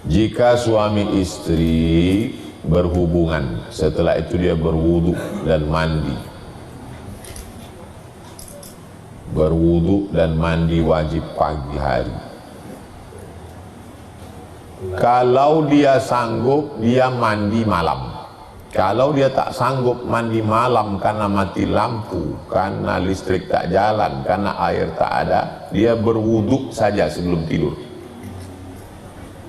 Jika suami istri berhubungan, setelah itu dia berwudu dan mandi. Berwudu dan mandi wajib pagi hari. Kalau dia sanggup, dia mandi malam. Kalau dia tak sanggup mandi malam karena mati lampu, karena listrik tak jalan, karena air tak ada, dia berwudu saja sebelum tidur.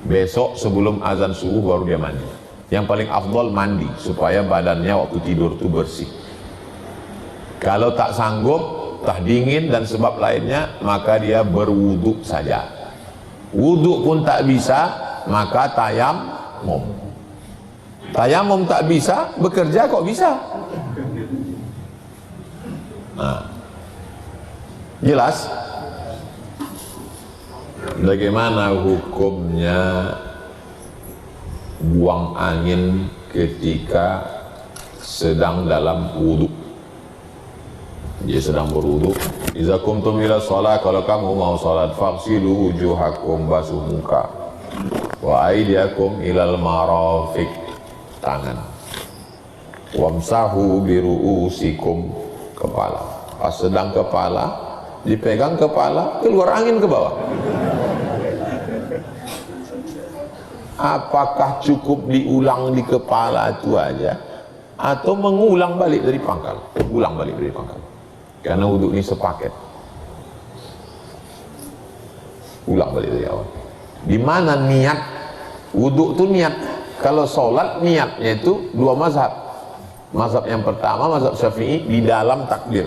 Besok sebelum azan subuh baru dia mandi. Yang paling afdal mandi supaya badannya waktu tidur itu bersih. Kalau tak sanggup, tak dingin dan sebab lainnya, maka dia berwudu saja. Wudu pun tak bisa, maka tayamum. Tayamum tak bisa, bekerja kok bisa. Nah, jelas? Bagaimana hukumnya buang angin ketika sedang dalam wudu? Dia sedang berwudu. Iza kumtum ila shalah, kalau kamu mau salat, faghsilu wujuhakum, basuh muka, wa aydiyakum ilal marafiq, tangan, wamsahu biru'usikum, kepala. Pas sedang kepala, dipegang kepala, keluar angin ke bawah. Apakah cukup diulang di kepala itu aja, atau mengulang balik dari pangkal? Ulang balik dari pangkal, karena wudhu ini sepaket. Ulang balik dari awal. Di mana niat wudhu itu niat? Kalau sholat niatnya itu dua mazhab. Mazhab yang pertama, mazhab Syafi'i, di dalam takbir.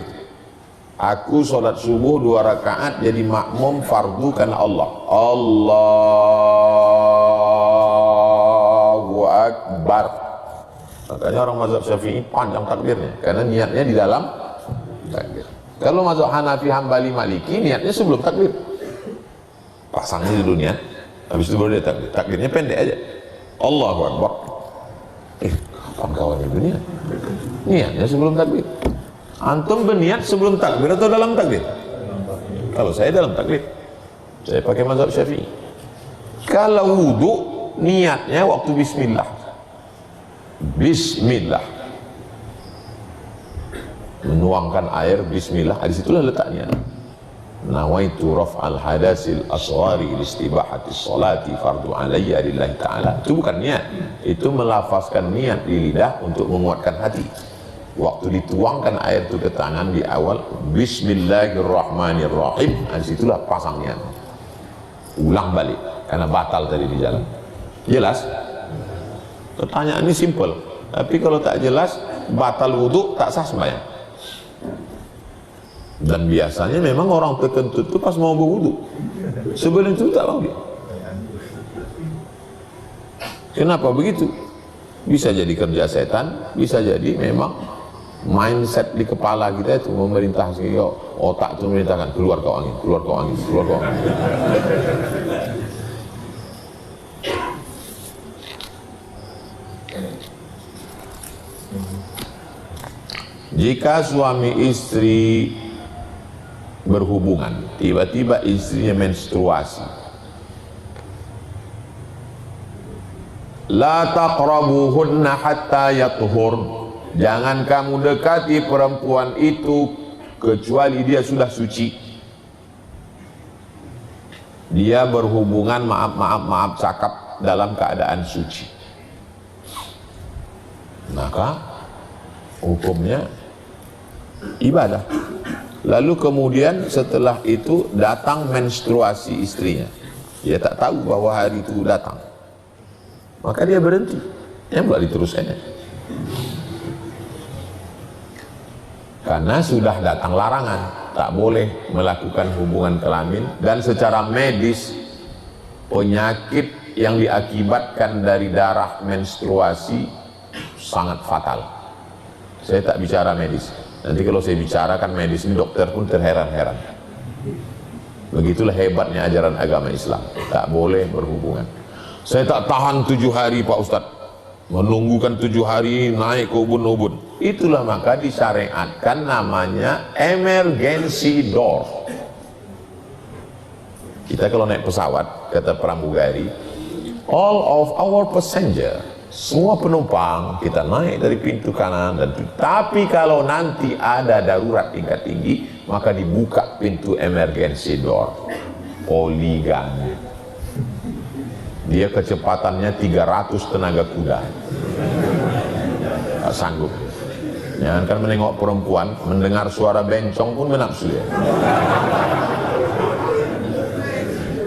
Aku sholat subuh 2 rakaat jadi makmum fardu karena Allah. Allahu Akbar. Makanya orang mazhab Syafi'i panjang takbirnya, karena niatnya di dalam takbir. Kalau mazhab Hanafi, Hambali, Maliki, niatnya sebelum takbir. Pasangnya di dunia, habis itu baru dia takbir. Takbirnya pendek aja. Allahu Akbar. Kapan kawan di dunia? Niatnya sebelum takbir. Antum berniat sebelum takbir atau dalam takbir? Kalau saya dalam takbir, saya pakai mazhab Syafi'i. Kalau wudu, niatnya waktu bismillah. Bismillah. Menuangkan air, bismillah. Di situlah letaknya. Nawaitu raf'al hadasil asghari listibahati sholati fardu alayya lillahi ta'ala. Itu bukan niat, itu melafazkan niat di lidah untuk menguatkan hati. Waktu dituangkan air itu ke tangan di awal, bismillahirrahmanirrahim, disitulah pasang niat. Ulang balik, karena batal tadi di jalan. Jelas? Pertanyaan ini simple, tapi kalau tak jelas, batal wudhu, tak sah sembahyang. Dan biasanya memang orang tertentu itu pas mau berwudu, sebelum itu tak mau dia. Kenapa begitu? Bisa jadi kerja setan, bisa jadi memang mindset di kepala kita itu memerintah, otak itu memerintahkan, keluar kau angin, keluar kau angin, keluar kau angin. Jika suami istri berhubungan, tiba-tiba istrinya menstruasi, la taqrabuhunna hatta yathur, jangan kamu dekati perempuan itu kecuali dia sudah suci. Dia berhubungan, maaf cakap dalam keadaan suci, maka hukumnya ibadah. Lalu kemudian setelah itu datang menstruasi istrinya, dia tak tahu bahwa hari itu datang, maka dia berhenti, yang pula diteruskannya, karena sudah datang larangan, tak boleh melakukan hubungan kelamin. Dan secara medis, penyakit yang diakibatkan dari darah menstruasi sangat fatal. Saya tak bicara medis, nanti kalau saya bicarakan medis ini dokter pun terheran-heran. Begitulah hebatnya ajaran agama Islam, tak boleh berhubungan. Saya tak tahan 7 hari Pak Ustadz, menunggukan 7 hari naik ke ubun-ubun. Itulah maka disyariatkan namanya emergency door. Kita kalau naik pesawat, kata pramugari, all of our passenger, semua penumpang kita naik dari pintu kanan dan tapi kalau nanti ada darurat tingkat tinggi, maka dibuka pintu emergency door, poligan. Dia kecepatannya 300 tenaga kuda. Tak sanggup. Jangankan menengok perempuan, mendengar suara bencong pun menafsu ya.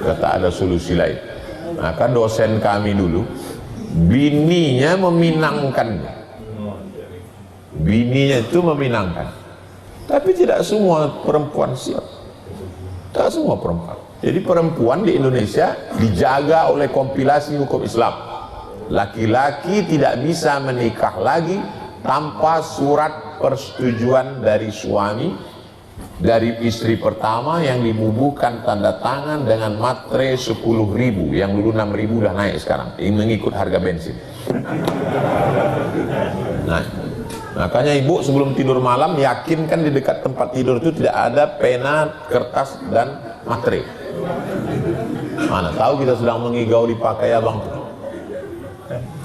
Kata ada solusi lain. Maka dosen kami dulu, bininya meminangkannya. Bininya itu meminangkan. Tapi tidak semua perempuan siap. Tak semua perempuan. Jadi perempuan di Indonesia dijaga oleh kompilasi hukum Islam. Laki-laki tidak bisa menikah lagi tanpa surat persetujuan dari suami, dari istri pertama yang dibubuhkan tanda tangan dengan matre 10.000, yang dulu 6.000 udah naik sekarang, ini mengikut harga bensin. Nah, makanya ibu sebelum tidur malam yakinkan di dekat tempat tidur itu tidak ada pena, kertas dan matre. Mana tahu kita sedang mengigau dipakai abang.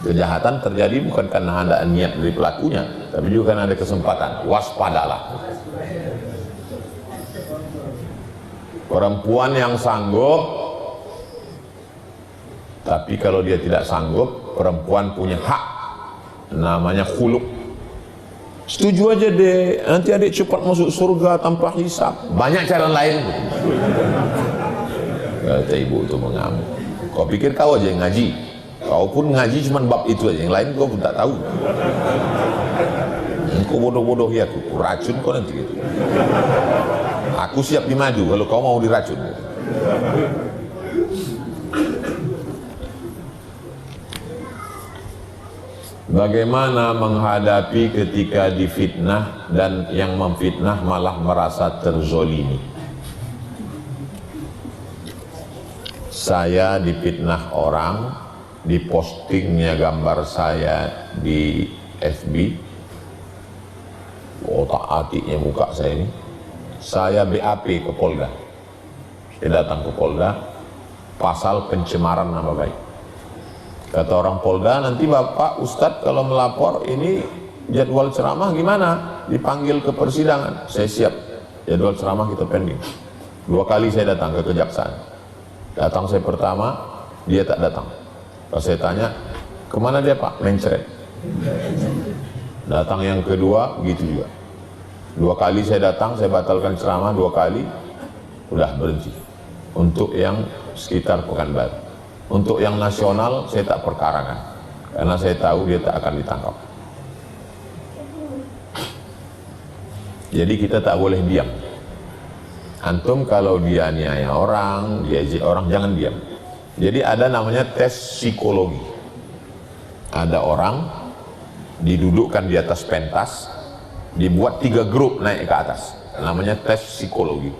Kejahatan terjadi bukan karena ada niat dari pelakunya, tapi juga karena ada kesempatan. Waspadalah. Perempuan yang sanggup, tapi kalau dia tidak sanggup, perempuan punya hak, namanya khuluk. Setuju aja deh, nanti adik cepat masuk surga tanpa hisab. Banyak cara lain. Kata ibu itu mengamuk. Kau pikir kau aja yang ngaji? Kau pun ngaji cuma bab itu aja, yang lain kau pun tak tahu. Kau bodoh-bodoh ya, aku racun kau nanti gitu. Aku siap dimaju kalau kau mau diracun. Bagaimana menghadapi ketika difitnah dan yang memfitnah malah merasa terzolimi? Saya difitnah orang, dipostingnya gambar saya di FB, otak-atiknya muka saya ini. Saya BAP ke Polda. Saya datang ke Polda, pasal pencemaran nama baik. Kata orang Polda, nanti Bapak Ustadz kalau melapor ini jadwal ceramah gimana? Dipanggil ke persidangan. Saya siap, jadwal ceramah kita pending. 2 kali saya datang ke kejaksaan. Datang saya pertama, dia tak datang. Pas saya tanya, kemana dia Pak? Mencret. Datang yang kedua, gitu juga. 2 kali saya datang, saya batalkan ceramah 2 kali, udah berhenti. Untuk yang sekitar Pekanbaru. Untuk yang nasional, saya tak perkarakan. Karena saya tahu dia tak akan ditangkap. Jadi kita tak boleh diam. Antum kalau dia niaya orang, diajak orang, jangan diam. Jadi ada namanya tes psikologi. Ada orang didudukkan di atas pentas, dibuat 3 grup naik ke atas. Namanya tes psikologi.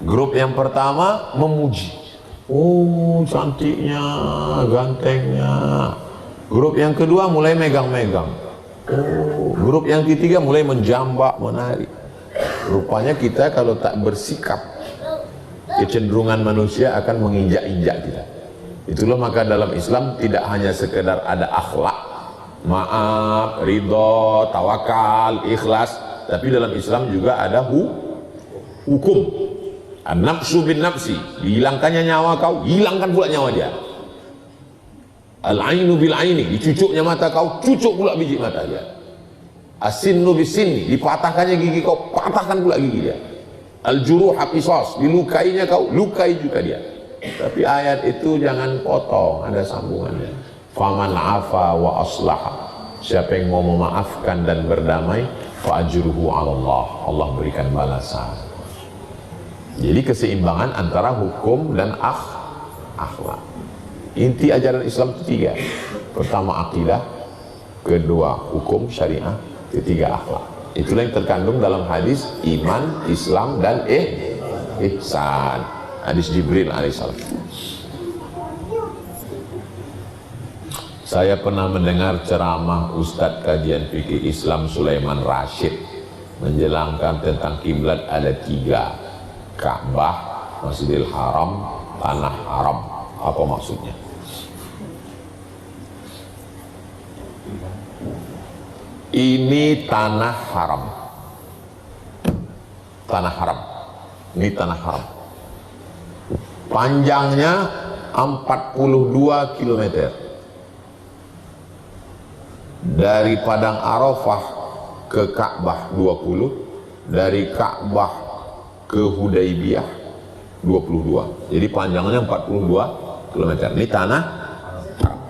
Grup yang pertama memuji. Oh, cantiknya, gantengnya. Grup yang kedua mulai megang-megang. Oh, grup yang ketiga mulai menjambak, menari. Rupanya kita kalau tak bersikap, kecenderungan manusia akan menginjak-injak kita. Itulah maka dalam Islam tidak hanya sekedar ada akhlak, maaf, ridho, tawakal, ikhlas, tapi dalam Islam juga ada hukum. An-nafsu bin nafsi, dihilangkannya nyawa kau, hilangkan pula nyawa dia. Al-ainu bil aini, dicucuknya mata kau, cucuk pula biji mata dia. As-sinnu bis sinni, dipatahkannya gigi kau, patahkan pula gigi dia. Al-juruha qisas, dilukainya kau, lukai juga dia. Tapi ayat itu jangan potong, ada sambungannya. Faman afa wa aslaha, siapa yang mau memaafkan dan berdamai, fa ajruhu 'ala Allah, Allah berikan balasan. Jadi keseimbangan antara hukum dan akhlak. Inti ajaran Islam itu 3. Pertama akidah, kedua hukum syariah, ketiga akhlak. Itulah yang terkandung dalam hadis iman, Islam dan ihsan. Hadis Jibril alaihissalam. Saya pernah mendengar ceramah Ustadz kajian fikih Islam Sulaiman Rashid menjelangkan tentang kiblat ada 3. Ka'bah, Masjidil Haram, tanah haram. Apa maksudnya? Ini tanah haram. Tanah haram. Ini tanah haram. Panjangnya 42 km. Dari Padang Arafah ke Ka'bah 20, dari Ka'bah ke Hudaybiyah 22. Jadi panjangnya 42 km. Ini tanah haram.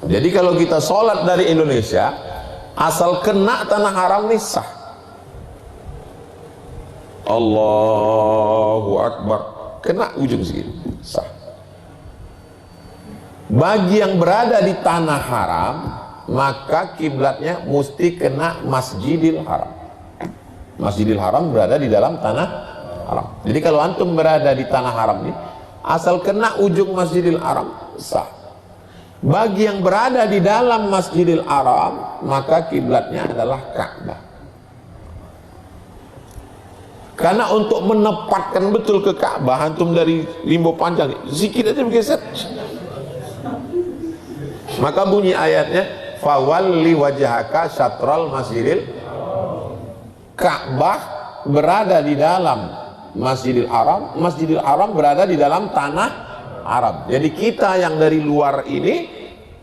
Jadi kalau kita sholat dari Indonesia, asal kena tanah haram nih sah. Allahu Akbar, kena ujung segini, sah. Bagi yang berada di tanah haram, maka kiblatnya mesti kena Masjidil Haram. Masjidil Haram berada di dalam tanah haram. Jadi kalau antum berada di tanah haram ini, asal kena ujung Masjidil Haram, sah. Bagi yang berada di dalam Masjidil Haram, maka kiblatnya adalah Ka'bah. Karena untuk menempatkan betul ke Ka'bah, antum dari Limbo Panjang, sikit aja bergeser. Maka bunyi ayatnya, fawalli wajhaka syatral masjidil. Ka'bah berada di dalam Masjidil Haram, Masjidil Haram berada di dalam tanah haram. Jadi kita yang dari luar ini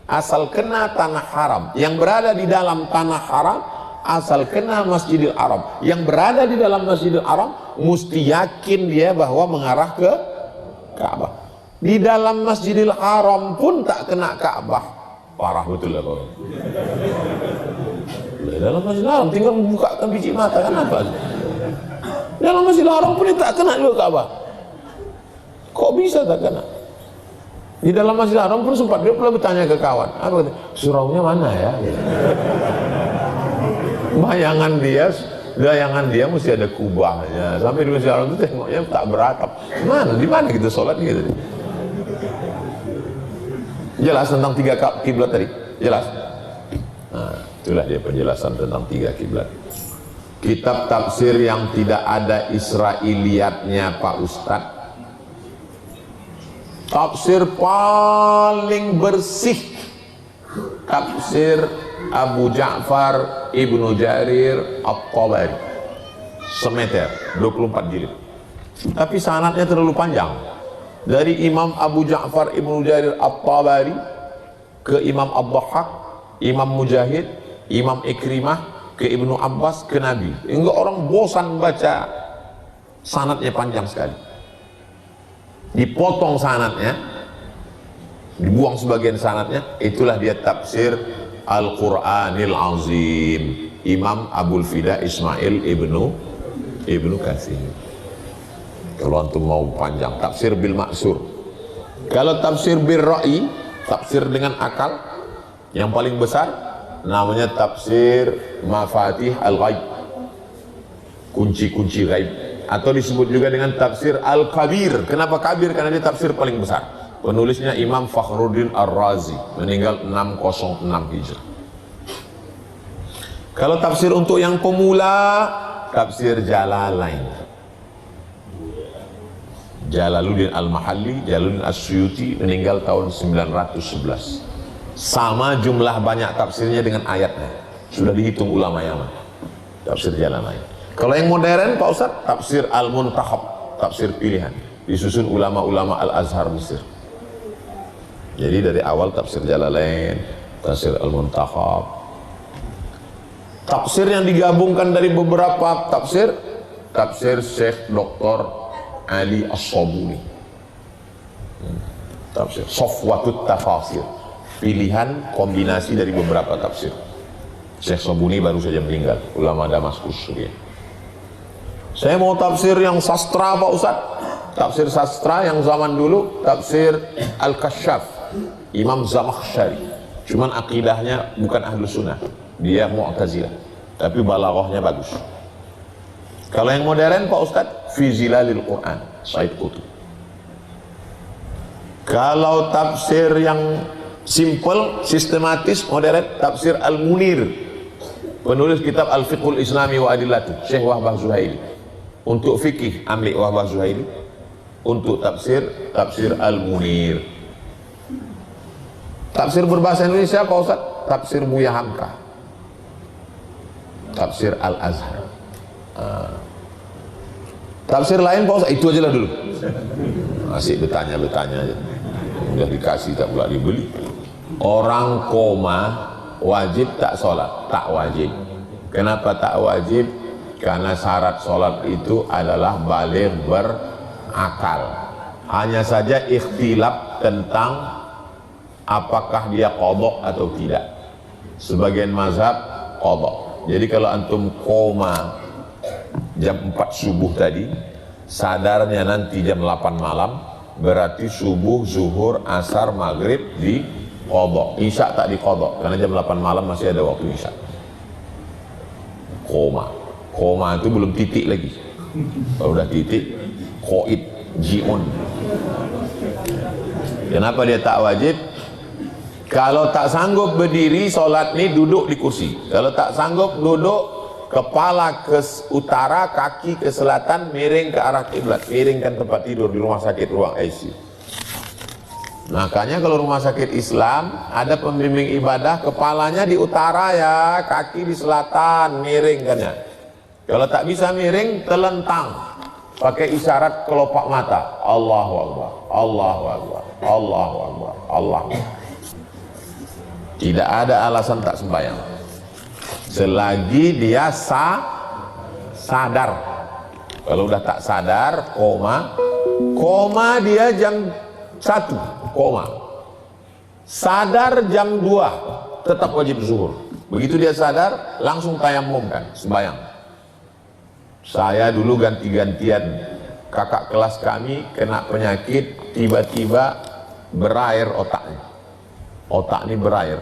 asal kena tanah haram, yang berada di dalam tanah haram asal kena Masjidil Haram. Yang berada di dalam Masjidil Haram mesti yakin dia bahwa mengarah ke Ka'bah. Di dalam Masjidil Haram pun tak kena Ka'bah. Parah betul ya Pak. Dalam Masjidil Haram tinggal membukakan biji mata, kan apa? Dalam Masjidil Haram pun tak kena juga Ka'bah. Kok bisa tak kena? Di dalam Masjidil Haram pun sempat dia pernah bertanya ke kawan, apa kata? Suraunya mana ya? Bayangan dia mesti ada kubahnya. Sampai di Masjidil Haram itu tengoknya tak beratap. Mana? Di mana kita sholat gitu? Jelas tentang 3 kiblat tadi? Jelas? Nah, itulah dia penjelasan tentang 3 kiblat. Kitab tafsir yang tidak ada Israiliyatnya Pak Ustadz. Tafsir paling bersih, tafsir Abu Ja'far Ibnu Jarir At-Tabari, semeter, 24 jilid. Tapi sanadnya terlalu panjang. Dari Imam Abu Ja'far Ibnu Jarir At-Tabari ke Imam Ad-Dhahhak, Imam Mujahid, Imam Ikrimah, ke Ibnu Abbas, ke Nabi. Hingga orang bosan baca, sanadnya panjang sekali. Dipotong sanadnya, dibuang sebagian sanadnya. Itulah dia tafsir Al-Quranil Azim, Imam Abul Fida Ismail Ibnu Katsir. Kalau antum mau panjang, tafsir bil maksur. Kalau tafsir bil ra'i, tafsir dengan akal, yang paling besar namanya tafsir Mafatih al-Ghaib, kunci-kunci gaib, atau disebut juga dengan tafsir al-Kabir. Kenapa kabir? Karena dia tafsir paling besar. Penulisnya Imam Fakhruddin Ar-Razi, meninggal 606 Hijrah. Kalau tafsir untuk yang pemula, tafsir Jalalain, Jalaluddin Al-Mahalli, Jalaluddin As-Suyuti, meninggal tahun 911. Sama jumlah banyak tafsirnya dengan ayatnya. Sudah dihitung ulama yang mana. Tafsir Jalalain. Kalau yang modern Pak Ustaz, tafsir Al-Muntakhab, tafsir pilihan, disusun ulama-ulama Al-Azhar Mesir. Jadi dari awal tafsir Jalalain, tafsir Al-Muntakhab. Tafsir yang digabungkan dari beberapa tafsir, tafsir Syekh Dr. Ali As-Sabuni, tafsir Safwatut Tafasir, pilihan kombinasi dari beberapa tafsir. Syekh Sabuni baru saja meninggal, ulama Damaskus, Suriah. Saya mau tafsir yang sastra Pak Ustaz. Tafsir sastra yang zaman dulu, tafsir Al-Kasyaf, Imam Zamakhsyari. Cuman akidahnya bukan Ahlus Sunnah, dia Mu'tazilah, tapi balaghahnya bagus. Kalau yang modern Pak Ustadz, Fi Zilalil Quran, Said Qutb. Kalau tafsir yang simple, sistematis, modern, tafsir Al-Munir, penulis kitab Al-Fiqhul Islami wa Adillatuh, Syekh Wahbah Zuhaili. Untuk fikih, ambil Wahbah Zuhaili. untuk tafsir Al-Munir. Tafsir berbahasa Indonesia Pak Ustaz, tafsir Buya Hamka, tafsir Al-Azhar. Tafsir lain Pak Ustaz, itu aja lah dulu. Masih bertanya aja. Udah dikasih tak pula dibeli. Orang koma wajib tak sholat? Tak wajib. Kenapa tak wajib? Karena syarat sholat itu adalah baligh berakal. Hanya saja ikhtilaf tentang apakah dia qadha atau tidak. Sebagian mazhab qadha. Jadi kalau antum koma jam 4 subuh tadi, sadarnya nanti jam 8 malam, berarti subuh, zuhur, asar, maghrib di qadha. Isya tak di qadha, karena jam 8 malam masih ada waktu isya. Koma itu belum titik lagi. Kalau udah titik, qaid, ji'un. Kenapa dia tak wajib? Kalau tak sanggup berdiri sholat ini duduk di kursi. Kalau tak sanggup duduk, kepala ke utara, kaki ke selatan, miring ke arah kiblat. Miringkan tempat tidur di rumah sakit, ruang ICU. Makanya kalau rumah sakit Islam ada pembimbing ibadah, kepalanya di utara ya, kaki di selatan, miringkannya. Kalau tak bisa miring, telentang, pakai isyarat kelopak mata. Allahu Akbar, Allahu Akbar, Allahu Akbar, Allahu Akbar. Tidak ada alasan tak sembahyang selagi dia sadar. Kalau udah tak sadar, koma dia jam 1, sadar jam 2, tetap wajib zuhur. Begitu dia sadar, langsung tayamum kan, sembahyang. Saya dulu ganti-gantian, kakak kelas kami kena penyakit, tiba-tiba berair otaknya. Otak ini berair.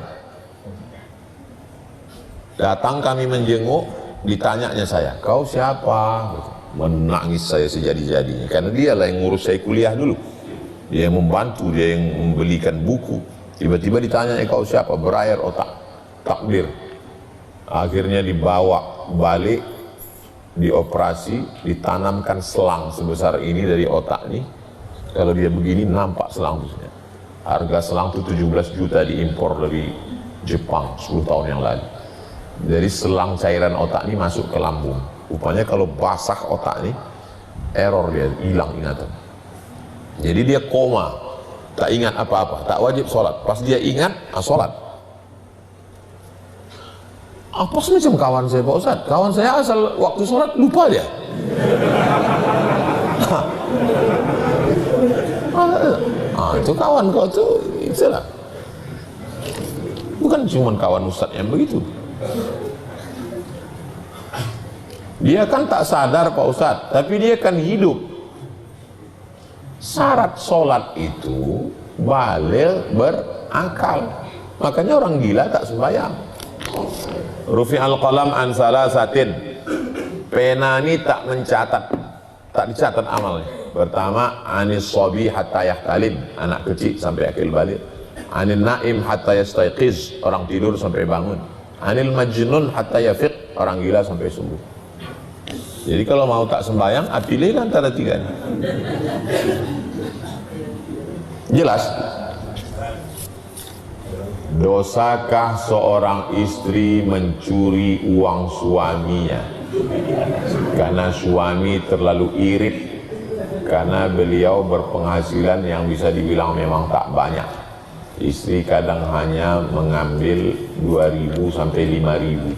Datang kami menjenguk, ditanyanya saya, kau siapa? Menangis saya sejadi-jadinya, karena dialah yang ngurus saya kuliah dulu. Dia yang membantu, dia yang membelikan buku. Tiba-tiba ditanya, kau siapa? Berair otak, takbir. Akhirnya dibawa balik, dioperasi, ditanamkan selang sebesar ini dari otak ini. Kalau dia begini nampak selang. Harga selang itu 17 juta diimpor dari Jepang 10 tahun yang lalu. Dari selang cairan otak ini masuk ke lambung. Rupanya kalau basah otak ini, error dia, hilang ingatan. Jadi dia koma, tak ingat apa-apa, tak wajib sholat. Pas dia ingat, sholat. Apa semacam kawan saya Pak Ustaz? Kawan saya asal waktu sholat lupa dia. Itu kawan kau tuh, itulah. Bukan cuma kawan Ustaz yang begitu. Dia kan tak sadar Pak Ustaz, tapi dia kan hidup. Syarat sholat itu baligh berakal. Makanya orang gila tak sembahyang. Rufi'al qalam an salasatin. Pena ini tak mencatat, tak dicatat amalnya. Pertama, anis sobi hatta yahtalim, anak kecil sampai akil balik. Anil naim hatta yastayqiz, orang tidur sampai bangun. Anil majnun hatta yafiq, orang gila sampai sembuh. Jadi kalau mau tak sembahyang, pilih antara tiga ini. Jelas? Dosakah seorang istri mencuri uang suaminya karena suami terlalu irit, karena beliau berpenghasilan yang bisa dibilang memang tak banyak? Istri kadang hanya mengambil 2.000 sampai 5.000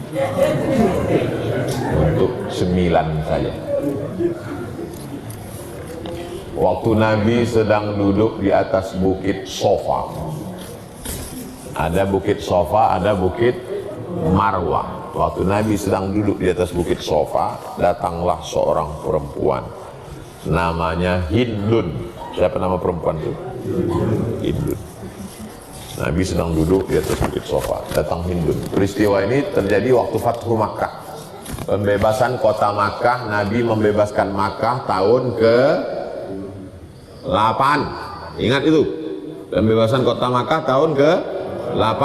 untuk 9 saja. Waktu Nabi sedang duduk di atas bukit Sofa, ada bukit Sofa, ada bukit Marwah. Waktu Nabi sedang duduk di atas bukit Sofa, datanglah seorang perempuan namanya Hindun. Siapa nama perempuan itu? Hindun. Nabi sedang duduk di atas bukit Sofa, datang Hindun. Peristiwa ini terjadi waktu Fathu Makkah, pembebasan kota Makkah. Nabi membebaskan Makkah tahun ke-8. Ingat itu, pembebasan kota Makkah tahun ke-8.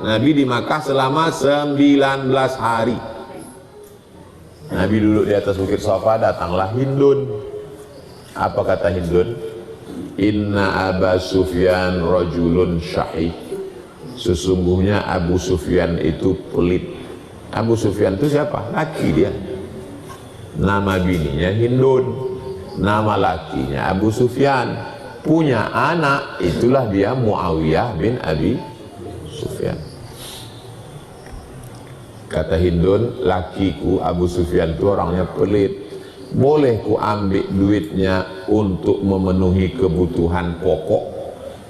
Nabi di Makkah selama 19 hari. Nabi duduk di atas bukit Sofa, datanglah Hindun. Apa kata Hindun? Inna Aba Sufyan rajulun syahih. Sesungguhnya Abu Sufyan itu pelit. Abu Sufyan itu siapa? Laki dia. Nama bininya Hindun, nama lakinya Abu Sufyan. Punya anak, itulah dia Muawiyah bin Abi Sufyan. Kata Hindun, lakiku Abu Sufyan itu orangnya pelit. Boleh ku ambil duitnya untuk memenuhi kebutuhan pokok?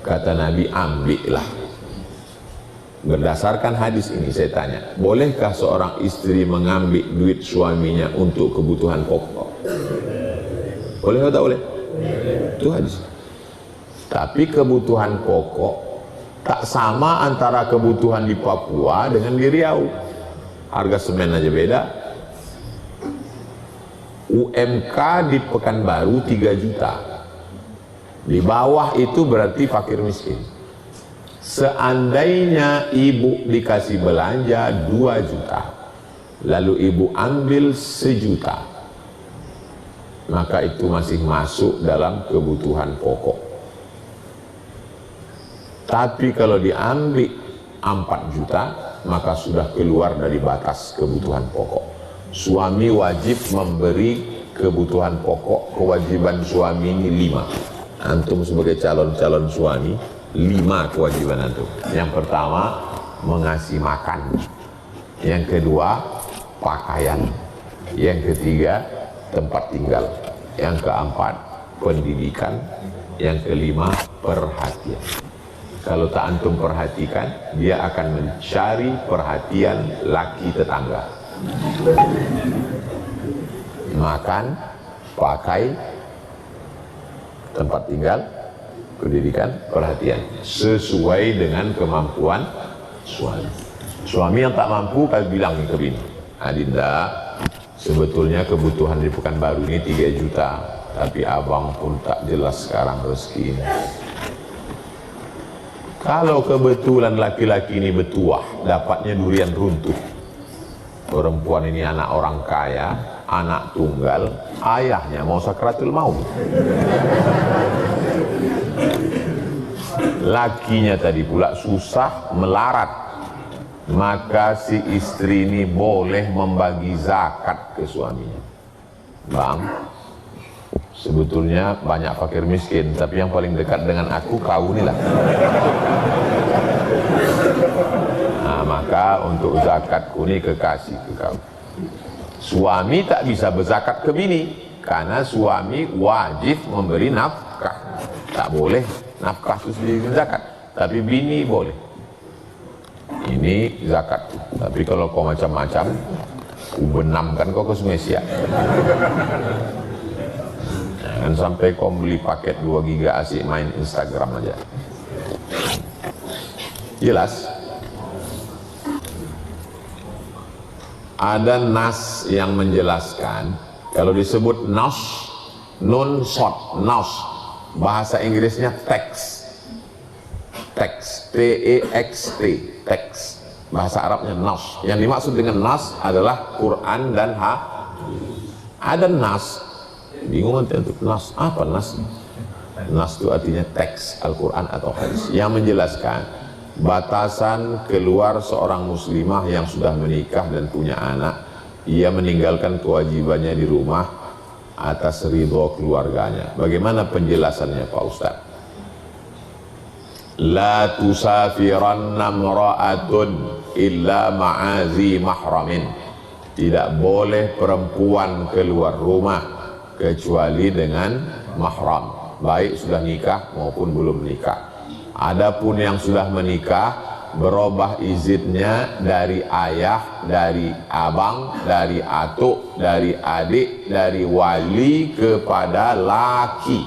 Kata Nabi, ambillah. Berdasarkan hadis ini saya tanya, bolehkah seorang istri mengambil duit suaminya untuk kebutuhan pokok? Boleh atau tak boleh? Itu hadis. Tapi kebutuhan pokok tak sama antara kebutuhan di Papua dengan di Riau. Harga semen aja beda. UMK di Pekanbaru 3 juta. Di bawah itu berarti fakir miskin. Seandainya ibu dikasih belanja 2 juta, lalu ibu ambil 1 juta, maka itu masih masuk dalam kebutuhan pokok. Tapi kalau diambil 4 juta, maka sudah keluar dari batas kebutuhan pokok. Suami wajib memberi kebutuhan pokok. Kewajiban suami ini 5. Antum sebagai calon-calon suami, 5 kewajiban antum. Yang pertama, mengasih makan. Yang kedua, pakaian. Yang ketiga, tempat tinggal. Yang keempat, pendidikan. Yang kelima, perhatian. Kalau tak antum perhatikan, dia akan mencari perhatian laki tetangga. Makan, pakai, tempat tinggal, pendidikan, perhatian, sesuai dengan kemampuan suami. Suami yang tak mampu, kalian bilang ke bini, Adinda, sebetulnya kebutuhan di Pekanbaru ini 3 juta, tapi abang pun tak jelas sekarang rezeki ini. Kalau kebetulan laki-laki ini bertuah, dapatnya durian runtuh. Perempuan ini anak orang kaya, anak tunggal, ayahnya mau sakratul maut. Lakinya tadi pula susah melarat, maka si istri ini boleh membagi zakat ke suaminya. Bang, sebetulnya banyak fakir miskin, tapi yang paling dekat dengan aku kau inilah. Nah, maka untuk zakatku ini kekasih ke kau. Suami tak bisa berzakat ke bini, karena suami wajib memberi nafkah. Tak boleh nafkah itu sendiri zakat, tapi bini boleh. Ini zakat. Tapi kalau kau macam-macam, ku benamkan kau ke Sungai Siak. Jangan sampai kau beli paket 2 giga asik main Instagram aja. Jelas? Ada nas yang menjelaskan, kalau disebut nas, nun short, nas, bahasa Inggrisnya text, text, T-E-X-T, text, bahasa Arabnya nas. Yang dimaksud dengan nas adalah Quran dan ada nas. Bingung nanti untuk nas, apa nas? Nas itu artinya teks Al-Quran atau hadis yang menjelaskan batasan keluar seorang muslimah yang sudah menikah dan punya anak, ia meninggalkan kewajibannya di rumah atas ridho keluarganya. Bagaimana penjelasannya Pak Ustaz? La tusafiranna mra'atun illa ma'azi mahramin. Tidak boleh perempuan keluar rumah kecuali dengan mahram, baik sudah nikah maupun belum nikah. Adapun yang sudah menikah, berubah izinnya dari ayah, dari abang, dari atuk, dari adik, dari wali kepada laki.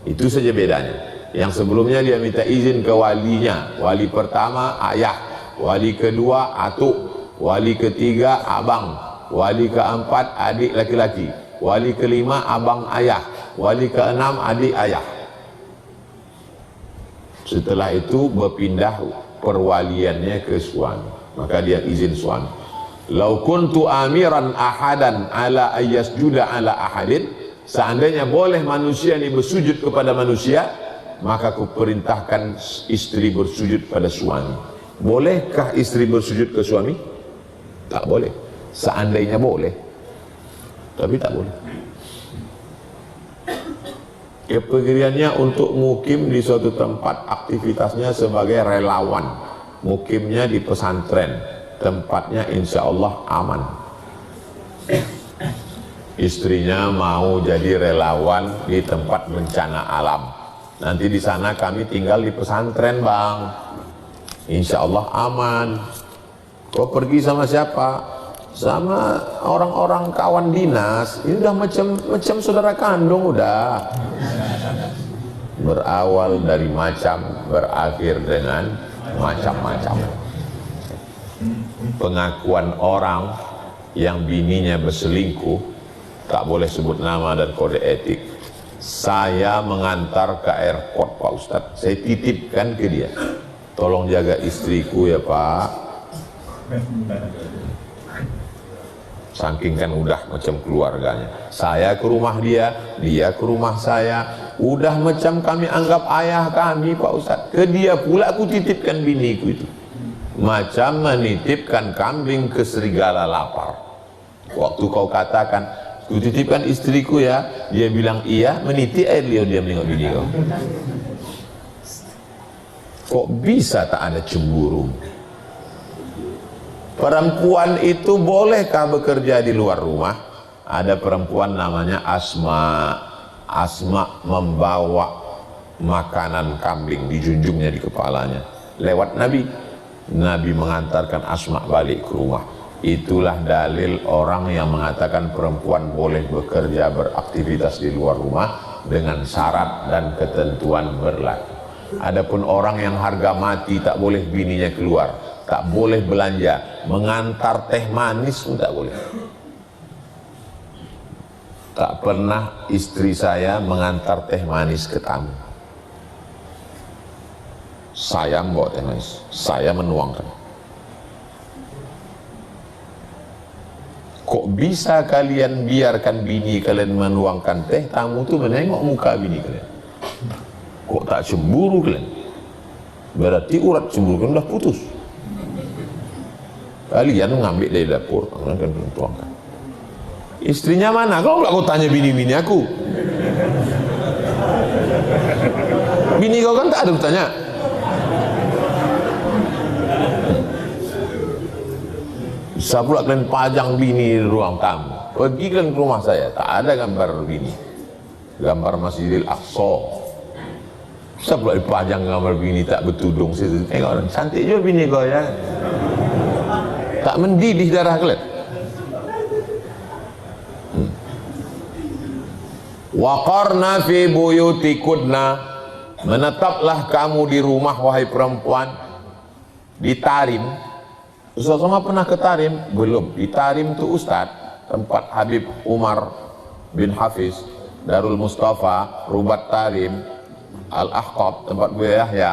Itu saja bedanya. Yang sebelumnya dia minta izin ke walinya. Wali pertama ayah, wali kedua atuk, wali ketiga abang, wali keempat adik laki-laki, wali kelima abang ayah, wali keenam adik ayah. Setelah itu berpindah perwaliannya ke suami, maka dia izin suami. Lau kuntu amiran ahadan ala ayyasjuda ala ahadin, seandainya boleh manusia ini bersujud kepada manusia, maka kuperintahkan istri bersujud pada suami. Bolehkah istri bersujud ke suami? Tak boleh. Seandainya boleh, tapi tak boleh. Kepekerjaannya untuk mukim di suatu tempat, aktivitasnya sebagai relawan. Mukimnya di pesantren, tempatnya insya Allah aman. Istrinya mau jadi relawan di tempat bencana alam. Nanti di sana kami tinggal di pesantren, Bang. Insya Allah aman. Kau pergi sama siapa? Sama orang-orang kawan dinas. Ini udah macam saudara kandung udah. Berawal dari macam, berakhir dengan macam-macam. Pengakuan orang yang bininya berselingkuh, tak boleh sebut nama dan kode etik. Saya mengantar ke airport, Pak Ustadz. Saya titipkan ke dia, tolong jaga istriku ya Pak. Saking kan udah macam keluarganya. Saya ke rumah dia, dia ke rumah saya. Udah macam kami anggap ayah kami, Pak Ustadz. Ke dia pula aku titipkan biniku itu. Macam menitipkan kambing ke serigala lapar. Waktu kau katakan, ku titipkan istriku ya, dia bilang iya, meniti air liur dia menengok bini kau. Kok bisa tak ada cemburu? Perempuan itu bolehkah bekerja di luar rumah? Ada perempuan namanya Asma. Asma membawa makanan kambing, dijunjungnya di kepalanya. Lewat Nabi. Nabi mengantarkan Asma balik ke rumah. Itulah dalil orang yang mengatakan perempuan boleh bekerja, beraktivitas di luar rumah dengan syarat dan ketentuan berlaku. Adapun orang yang harga mati tak boleh bininya keluar, tak boleh belanja, mengantar teh manis pun tak boleh. Tak pernah istri saya mengantar teh manis ke tamu. Saya membawa teh manis, saya menuangkan. Kok bisa kalian biarkan bini kalian menuangkan teh, tamu tu menengok muka bini kalian? Kok tak cemburu kalian? Berarti urat cemburu kalian dah putus. Kalian mengambil dari dapur, kalian tuangkan. Istrinya mana? Kalau nggak kau tanya bini-bini aku. Bini kau kan tak ada bertanya. Bisa pula kalian pajang bini di ruang tamu. Pergi kalian ke rumah saya, tak ada gambar bini. Gambar Masjidil Aqsa. Bisa pula dipajang gambar bini tak bertudung situ. Cantik juga bini kau ya. Tak mendidih darah kalian. Waqarna fi buyutikunna, menetaplah kamu di rumah wahai perempuan. Di Tarim, Ustaz Somad pernah ke Tarim? Belum. Di Tarim itu Ustaz, tempat Habib Umar bin Hafiz, Darul Mustafa, Rubat Tarim, Al-Ahqab, tempat Buya Yahya.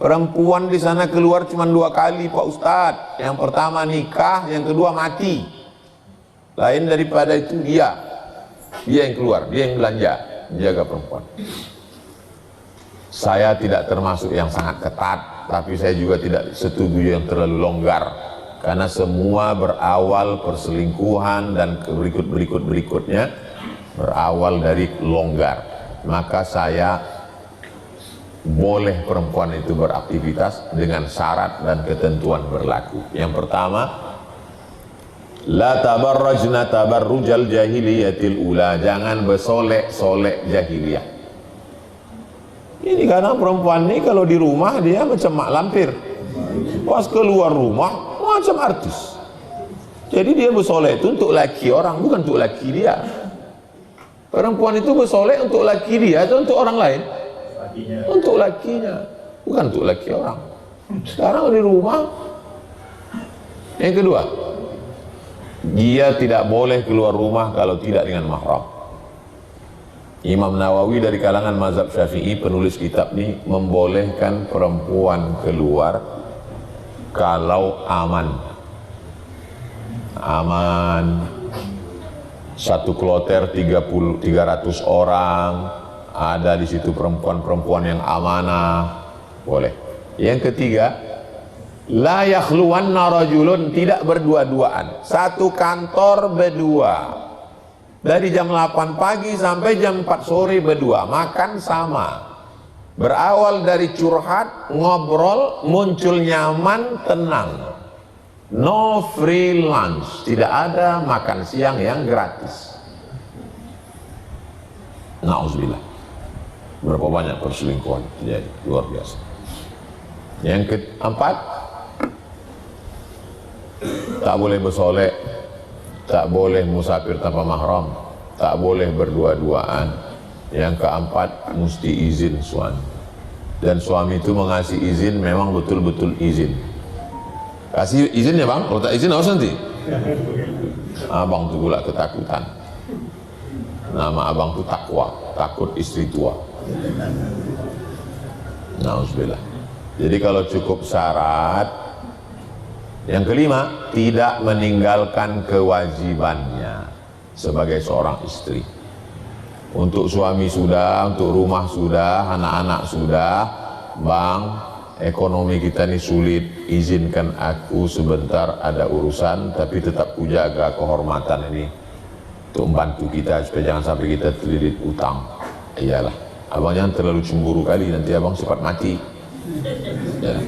Perempuan di sana keluar cuma 2 kali Pak Ustaz. Yang pertama nikah, yang kedua mati. Lain daripada itu dia yang keluar, dia yang belanja, menjaga perempuan. Saya tidak termasuk yang sangat ketat, tapi saya juga tidak setuju yang terlalu longgar, karena semua berawal perselingkuhan dan berikutnya berawal dari longgar. Maka saya boleh perempuan itu beraktivitas dengan syarat dan ketentuan berlaku. Yang pertama, la tabarrajna tabarrujal jahiliyatil ula, jangan bersolek-solek jahiliyah. Ini karena perempuan ini kalau di rumah dia macam mak lampir, pas keluar rumah macam artis. Jadi dia bersolek itu untuk laki orang, bukan untuk laki dia. Perempuan itu bersolek untuk laki dia atau untuk orang lain? Untuk lakinya, bukan untuk laki orang. Sekarang di rumah. Yang kedua, dia tidak boleh keluar rumah kalau tidak dengan mahram. Imam Nawawi dari kalangan mazhab Syafi'i, penulis kitab ini, membolehkan perempuan keluar kalau aman. satu kloter 300 orang, ada di situ perempuan-perempuan yang amanah, boleh. Yang ketiga, la yakhluwanna rajulun, tidak berdua-duaan, satu kantor berdua, dari jam 8 pagi sampai jam 4 sore berdua, makan sama, berawal dari curhat, ngobrol, muncul nyaman, tenang. No free lunch, tidak ada makan siang yang gratis. Nauzubillah. Berapa banyak perselingkuhan terjadi, luar biasa. Yang keempat, tak boleh bersolek, tak boleh musafir tanpa mahram, tak boleh berdua-duaan. Yang keempat, mesti izin suami, dan suami itu mengasih izin memang betul-betul izin. Kasih izin ya bang, kalau tak izin awas nanti. Abang tu pula ketakutan. Nama abang tu takwa, takut istri tua. Nauzubillah. Jadi kalau cukup syarat. Yang kelima, tidak meninggalkan kewajibannya sebagai seorang istri. Untuk suami sudah, untuk rumah sudah, anak-anak sudah, bang, ekonomi kita ini sulit, izinkan aku sebentar ada urusan, tapi tetap ku jaga kehormatan ini untuk membantu kita supaya jangan sampai kita terlilit utang. Iyalah, abang jangan terlalu cemburu kali, nanti abang cepat mati ya.